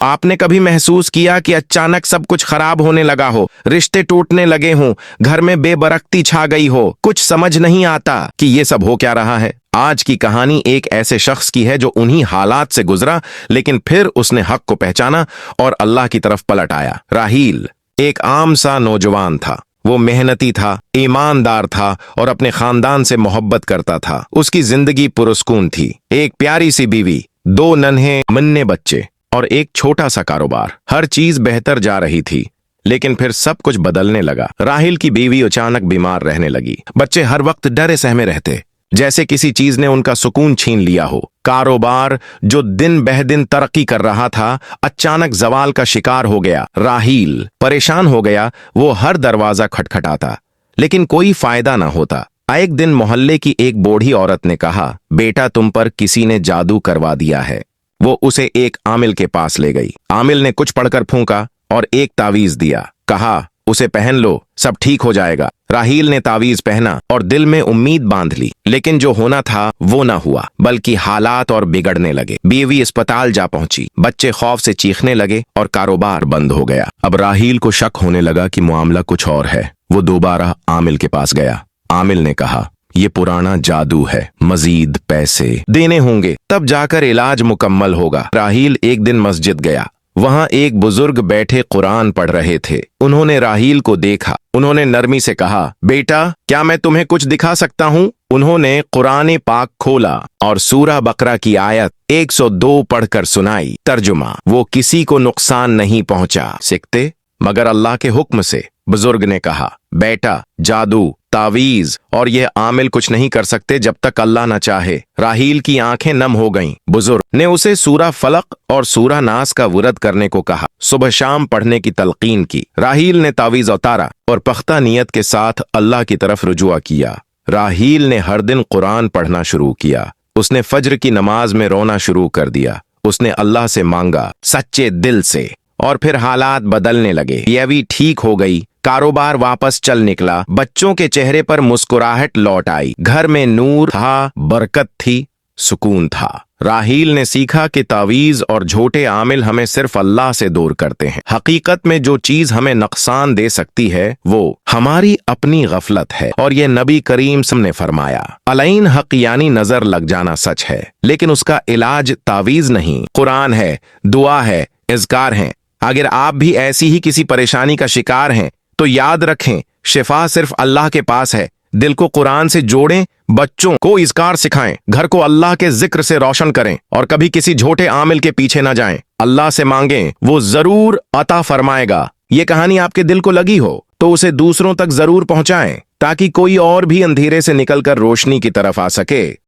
आपने कभी महसूस किया कि अचानक सब कुछ खराब होने लगा हो, रिश्ते टूटने लगे हों, घर में बेबरकती छा गई हो, कुछ समझ नहीं आता कि ये सब हो क्या रहा है। आज की कहानी एक ऐसे शख्स की है जो उन्हीं हालात से गुजरा, लेकिन फिर उसने हक को पहचाना और अल्लाह की तरफ पलट आया। राहील एक आम सा नौजवान था। वो मेहनती था, ईमानदार था और अपने खानदान से मोहब्बत करता था। उसकी जिंदगी पुरस्कून थी। एक प्यारी सी बीवी, 2 नन्हे मुन्ने बच्चे और एक छोटा सा कारोबार। हर चीज बेहतर जा रही थी, लेकिन फिर सब कुछ बदलने लगा। राहील की बीवी अचानक बीमार रहने लगी। बच्चे हर वक्त डरे सहमे रहते, जैसे किसी चीज ने उनका सुकून छीन लिया हो। कारोबार जो दिन बह दिन तरक्की कर रहा था, अचानक जवाल का शिकार हो गया। राहील परेशान हो गया। वो हर दरवाजा खटखटाता, लेकिन कोई फायदा ना होता। एक दिन मोहल्ले की एक बूढ़ी औरत ने कहा, बेटा तुम पर किसी ने जादू करवा दिया है। वो उसे एक आमिल के पास ले गई। आमिल ने कुछ पढ़कर फूंका और एक तावीज दिया। कहा, उसे पहन लो, सब ठीक हो जाएगा। राहील ने तावीज पहना और दिल में उम्मीद बांध ली, लेकिन जो होना था वो ना हुआ, बल्कि हालात और बिगड़ने लगे। बीवी अस्पताल जा पहुंची, बच्चे खौफ से चीखने लगे और कारोबार बंद हो गया। अब राहील को शक होने लगा कि मामला कुछ और है। वो दोबारा आमिल के पास गया। आमिल ने कहा, ये पुराना जादू है, मजीद पैसे देने होंगे, तब जाकर इलाज मुकम्मल होगा। राहील एक दिन मस्जिद गया। वहां एक बुजुर्ग बैठे कुरान पढ़ रहे थे। उन्होंने राहील को देखा। उन्होंने नरमी से कहा, बेटा क्या मैं तुम्हें कुछ दिखा सकता हूं? उन्होंने कुरान पाक खोला और सूरा बकरा की आयत 102 पढ़कर सुनाई। तर्जुमा, वो किसी को नुकसान नहीं पहुंचा सकते मगर अल्लाह के हुक्म से। बुजुर्ग ने कहा, बेटा जादू, तावीज और ये आमिल कुछ नहीं कर सकते जब तक अल्लाह न चाहे। राहील की आंखें नम हो गईं। बुजुर्ग ने उसे सूरा फलक और सूरा नास का वुरद करने को कहा। सुबह शाम पढ़ने की तलकीन की। राहील ने तावीज उतारा और पख्ता नियत के साथ अल्लाह की तरफ रुजुआ किया। राहील ने हर दिन कुरान पढ़ना शुरू किया। उसने फज्र की नमाज में रोना शुरू कर दिया। उसने अल्लाह से मांगा सच्चे दिल से, और फिर हालात बदलने लगे। यह भी ठीक हो गई। कारोबार वापस चल निकला। बच्चों के चेहरे पर मुस्कुराहट लौट आई। घर में नूर था, बरकत थी, सुकून था। राहील ने सीखा कि तावीज और झूठे आमिल हमें सिर्फ अल्लाह से दूर करते हैं। हकीकत में जो चीज हमें नुकसान दे सकती है वो हमारी अपनी गफलत है। और ये नबी करीम ने फरमाया, अलैन हक यानी नजर लग जाना सच है, लेकिन उसका इलाज तावीज नहीं, कुरान है, दुआ है, इज़कार है। अगर आप भी ऐसी ही किसी परेशानी का शिकार हैं तो याद रखें, शिफा सिर्फ अल्लाह के पास है। दिल को कुरान से जोड़ें, बच्चों को इज़कार सिखाएं, घर को अल्लाह के जिक्र से रोशन करें और कभी किसी झूठे आमिल के पीछे न जाएं। अल्लाह से मांगें, वो जरूर अता फरमाएगा। ये कहानी आपके दिल को लगी हो तो उसे दूसरों तक जरूर पहुंचाएं, ताकि कोई और भी अंधेरे से निकलकर रोशनी की तरफ आ सके।